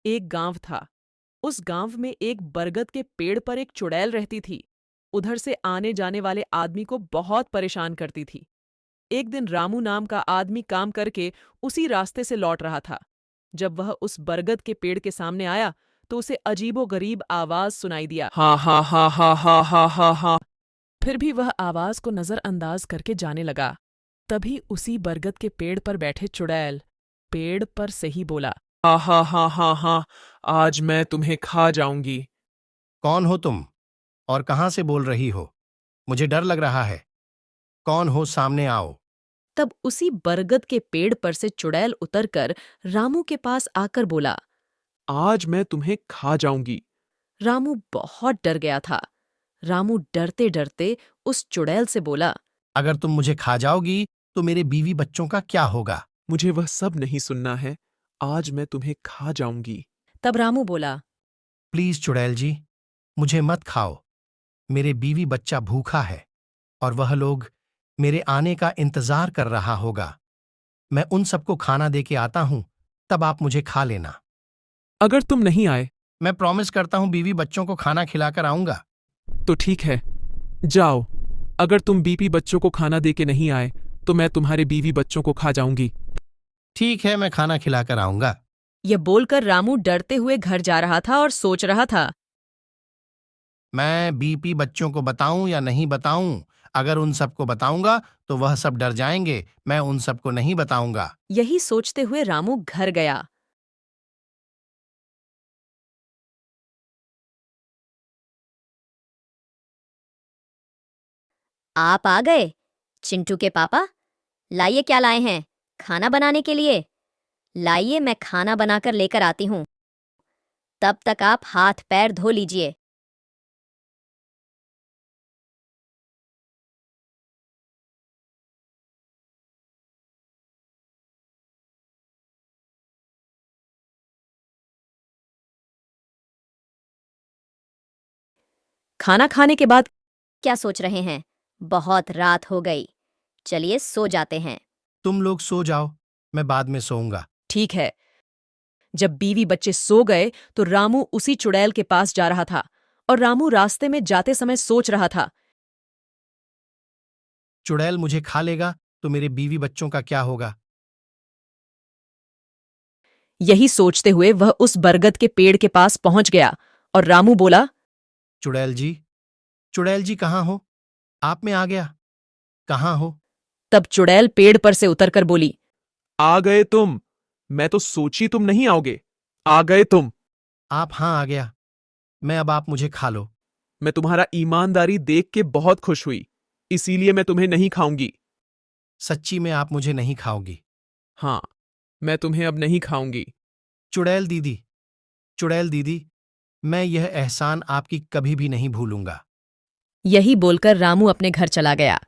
एक गांव था। उस गांव में एक बरगद के पेड़ पर एक चुड़ैल रहती थी। उधर से आने जाने वाले आदमी को बहुत परेशान करती थी। एक दिन रामू नाम का आदमी काम करके उसी रास्ते से लौट रहा था। जब वह उस बरगद के पेड़ के सामने आया तो उसे अजीबोगरीब आवाज सुनाई दिया। हा हा हा हा हा हा हा हा। फिर भी वह आवाज को नजरअंदाज करके जाने लगा। तभी उसी बरगद के पेड़ पर बैठे चुड़ैल पेड़ पर से ही बोला, हा हा हा हा हा, आज मैं तुम्हें खा जाऊंगी। कौन हो तुम और कहां से बोल रही हो? मुझे डर लग रहा है। कौन हो, सामने आओ। तब उसी बरगद के पेड़ पर से चुड़ैल उतरकर रामू के पास आकर बोला। आज मैं तुम्हें खा जाऊंगी। रामू बहुत डर गया था। रामू डरते डरते उस चुड़ैल से बोला। अगर तुम मुझे खा जाओगी तो मेरे बीवी बच्चों का क्या होगा? मुझे वह सब नहीं सुनना है। आज मैं तुम्हें खा जाऊंगी। तब रामू बोला। प्लीज चुड़ैल जी, मुझे मत खाओ। मेरे बीवी बच्चा भूखा है और वह लोग मेरे आने का इंतजार कर रहा होगा। मैं उन सबको खाना दे के आता हूं, तब आप मुझे खा लेना। अगर तुम नहीं आए मैं प्रॉमिस करता हूं बीवी बच्चों को खाना खिलाकर आऊंगा। तो ठीक है, जाओ। अगर तुम बीपी बच्चों को खाना दे के नहीं आए तो मैं तुम्हारे बीवी बच्चों को खा जाऊंगी। ठीक है, मैं खाना खिलाकर आऊंगा। यह बोलकर रामू डरते हुए घर जा रहा था और सोच रहा था। मैं बीपी बच्चों को बताऊं या नहीं बताऊं? अगर उन सबको बताऊंगा तो वह सब डर जाएंगे। मैं उन सबको नहीं बताऊंगा। यही सोचते हुए रामू घर गया। आप आ गए चिंटू के पापा। लाइए, क्या लाए हैं? खाना बनाने के लिए। लाइए, मैं खाना बनाकर लेकर आती हूँ। तब तक आप हाथ पैर धो लीजिए। खाना खाने के बाद क्या सोच रहे हैं? बहुत रात हो गई। चलिए सो जाते हैं। तुम लोग सो जाओ, मैं बाद में सोऊंगा। ठीक है। जब बीवी बच्चे सो गए तो रामू उसी चुड़ैल के पास जा रहा था और रामू रास्ते में जाते समय सोच रहा था। चुड़ैल मुझे खा लेगा तो मेरे बीवी बच्चों का क्या होगा? यही सोचते हुए वह उस बरगद के पेड़ के पास पहुंच गया और रामू बोला। चुड़ैल जी, चुड़ैल जी कहाँ हो? आप में आ गया। कहाँ हो? तब चुड़ैल पेड़ पर से उतरकर बोली। आ गए तुम। मैं तो सोची तुम नहीं आओगे। आ गए तुम। आप हाँ आ गया। मैं अब आप मुझे खा लो। मैं तुम्हारा ईमानदारी देख के बहुत खुश हुई, इसीलिए मैं तुम्हें नहीं खाऊंगी। सच्ची में आप मुझे नहीं खाओगी? हाँ, मैं तुम्हें अब नहीं खाऊंगी। चुड़ैल दीदी, चुड़ैल दीदी, मैं यह एहसान आपकी कभी भी नहीं भूलूंगा। यही बोलकर रामू अपने घर चला गया।